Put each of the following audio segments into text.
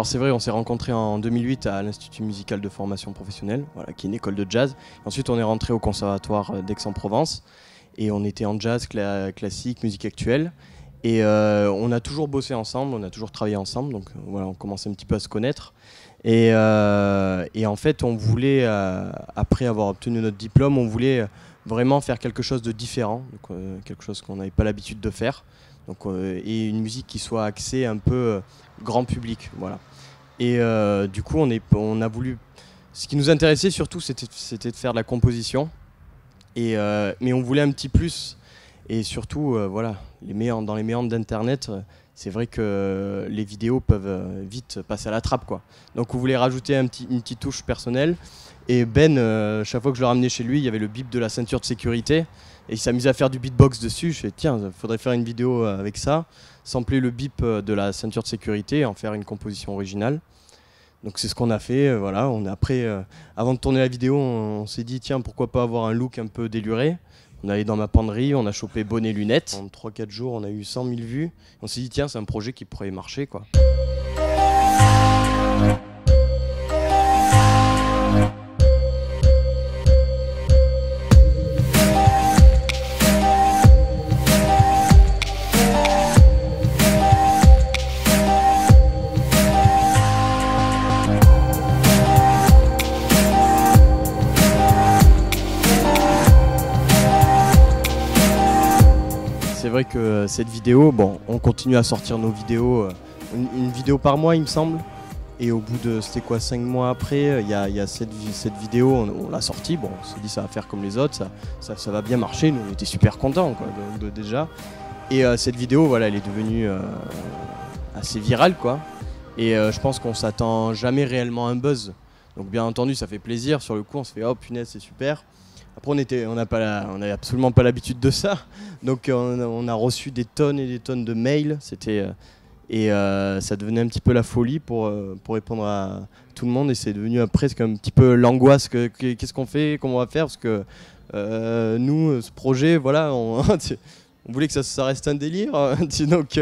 alors c'est vrai, on s'est rencontrés en 2008 à l'Institut musical de formation professionnelle, voilà, qui est une école de jazz. Ensuite, on est rentré au conservatoire d'Aix-en-Provence et on était en jazz classique, musique actuelle. Et on a toujours bossé ensemble, on a toujours travaillé ensemble, donc voilà, on commençait un petit peu à se connaître. Et en fait, on voulait, après avoir obtenu notre diplôme, on voulait vraiment faire quelque chose de différent, donc, quelque chose qu'on n'avait pas l'habitude de faire. Donc, et une musique qui soit axée un peu grand public, voilà. Et du coup, on a voulu. Ce qui nous intéressait surtout, c'était de faire de la composition. Mais on voulait un petit plus. Et surtout, voilà, dans les méandres d'Internet, c'est vrai que les vidéos peuvent vite passer à la trappe, quoi. Donc, on voulait rajouter une petite touche personnelle. Et chaque fois que je le ramenais chez lui, il y avait le bip de la ceinture de sécurité. Et il s'amusait à faire du beatbox dessus. Je me suis dit, tiens, il faudrait faire une vidéo avec ça, sampler le bip de la ceinture de sécurité et en faire une composition originale. Donc c'est ce qu'on a fait. Voilà. Avant de tourner la vidéo, on s'est dit, tiens, pourquoi pas avoir un look un peu déluré. On est allé dans ma penderie, on a chopé bonnet lunettes. En 3-4 jours, on a eu 100 000 vues. On s'est dit, tiens, c'est un projet qui pourrait marcher, quoi. C'est vrai que cette vidéo, bon, on continue à sortir nos vidéos, une vidéo par mois il me semble, et au bout de, c'était quoi, 5 mois après, il y a cette vidéo, on l'a sortie, bon, on s'est dit ça va faire comme les autres, ça va bien marcher, nous on était super contents, quoi, déjà. Et cette vidéo, voilà, elle est devenue assez virale, quoi, et je pense qu'on s'attend jamais réellement à un buzz. Donc bien entendu ça fait plaisir, sur le coup on se fait oh punaise c'est super. Après on n'avait absolument pas l'habitude de ça, donc on a reçu des tonnes et des tonnes de mails, ça devenait un petit peu la folie pour répondre à tout le monde et c'est devenu presque un petit peu l'angoisse, qu'est-ce qu'on fait, comment on va faire, parce que nous ce projet voilà, on voulait que ça reste un délire, donc,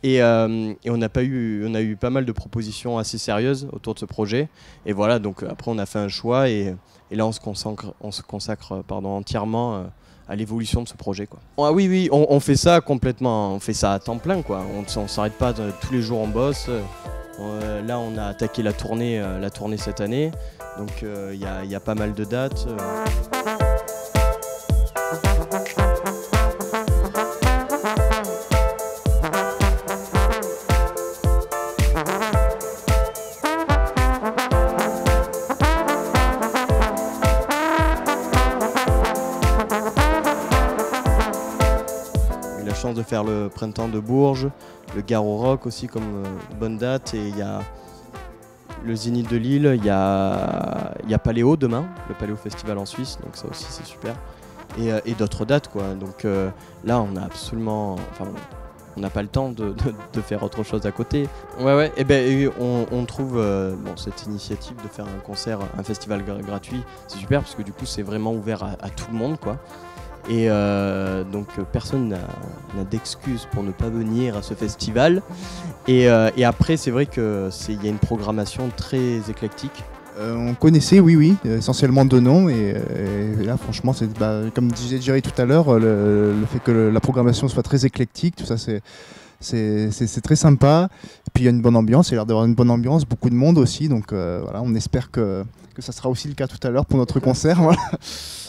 et on a eu pas mal de propositions assez sérieuses autour de ce projet et voilà, donc après on a fait un choix et là on se consacre entièrement à l'évolution de ce projet, quoi. Ah oui, on fait ça complètement, on fait ça à temps plein, quoi. On s'arrête pas, tous les jours on bosse. Là on a attaqué la tournée cette année, donc il y a pas mal de dates. De faire le printemps de Bourges, le Garo Rock aussi comme bonne date, et il y a le Zénith de Lille, il y a Paléo demain, le Paléo Festival en Suisse, donc ça aussi c'est super, et d'autres dates, quoi. Donc là on a absolument, enfin on n'a pas le temps de faire autre chose à côté. Ouais, et on trouve cette initiative de faire un festival gratuit, c'est super parce que du coup c'est vraiment ouvert à tout le monde, quoi. Et donc personne n'a d'excuses pour ne pas venir à ce festival. Et après c'est vrai qu'il y a une programmation très éclectique. On connaissait, oui, essentiellement deux noms. Et là franchement, comme disait Jerry tout à l'heure, le fait que la programmation soit très éclectique, tout ça c'est très sympa. Et puis il y a une bonne ambiance, il y a l'air d'avoir une bonne ambiance, beaucoup de monde aussi. Donc voilà, on espère que ça sera aussi le cas tout à l'heure pour notre concert. Voilà.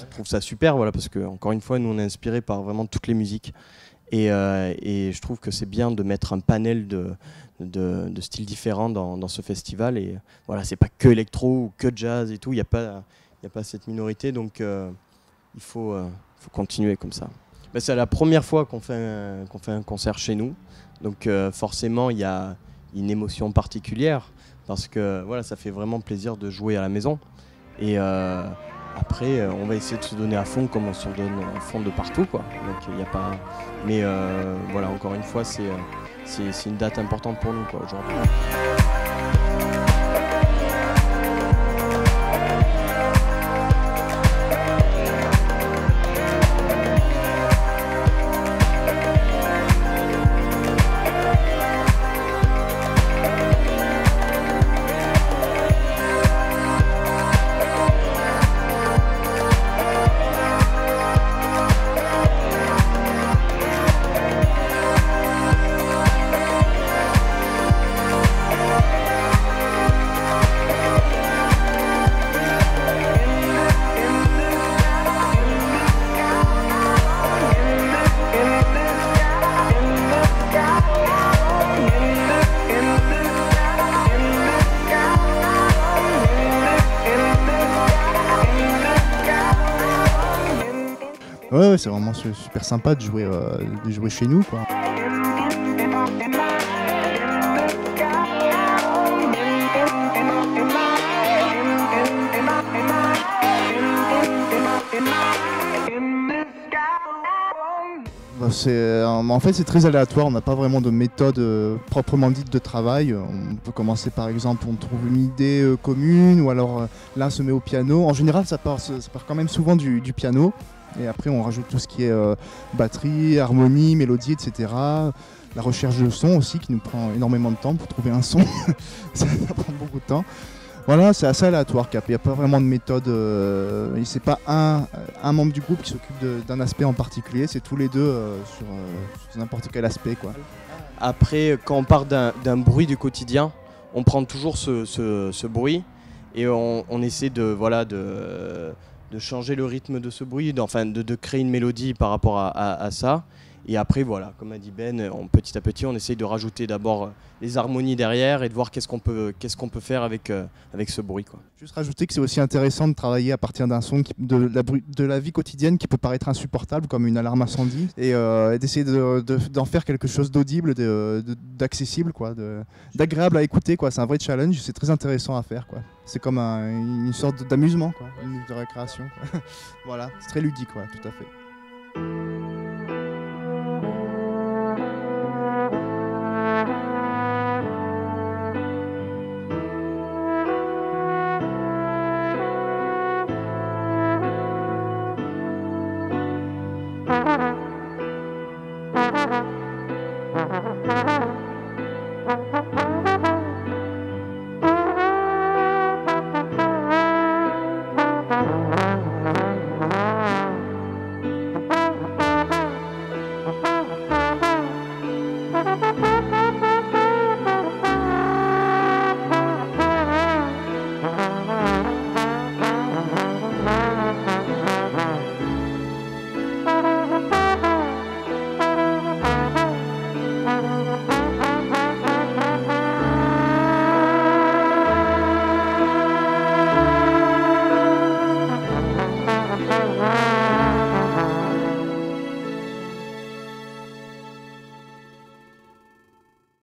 Je trouve ça super, voilà, parce que encore une fois, nous on est inspiré par vraiment toutes les musiques. Et je trouve que c'est bien de mettre un panel de styles différents dans ce festival. Et voilà, c'est pas que électro ou que jazz et tout, il n'y a pas cette minorité, donc il faut continuer comme ça. C'est la première fois qu'on fait un concert chez nous, donc forcément il y a une émotion particulière, parce que voilà, ça fait vraiment plaisir de jouer à la maison. Et après, on va essayer de se donner à fond comme on se donne à fond de partout, quoi. Donc il n'y a pas. Mais voilà, encore une fois, c'est une date importante pour nous, quoi, aujourd'hui. Ouais, ouais, c'est vraiment super sympa de jouer chez nous, quoi. En fait, c'est très aléatoire, on n'a pas vraiment de méthode proprement dite de travail. On peut commencer par exemple, on trouve une idée commune, ou alors l'un se met au piano. En général, ça part quand même souvent du piano, et après on rajoute tout ce qui est batterie, harmonie, mélodie, etc. La recherche de son aussi, qui nous prend énormément de temps pour trouver un son. Ça prend beaucoup de temps. Voilà, c'est assez aléatoire, Cap. Il n'y a pas vraiment de méthode. C'est pas un membre du groupe qui s'occupe d'un aspect en particulier. C'est tous les deux sur n'importe quel aspect, quoi. Après, quand on part d'un bruit du quotidien, on prend toujours ce bruit et on essaie de changer le rythme de ce bruit, de créer une mélodie par rapport à ça. Et après, voilà, comme a dit Ben, petit à petit, on essaye de rajouter d'abord les harmonies derrière et de voir qu'est-ce qu'on peut faire avec ce bruit, quoi. Juste rajouter que c'est aussi intéressant de travailler à partir d'un son de la vie quotidienne qui peut paraître insupportable, comme une alarme incendie, et d'essayer d'en faire quelque chose d'audible, d'accessible, quoi, d'agréable à écouter, quoi. C'est un vrai challenge, c'est très intéressant à faire, quoi. C'est comme une sorte d'amusement, quoi, de récréation, quoi. Voilà, c'est très ludique, quoi, tout à fait.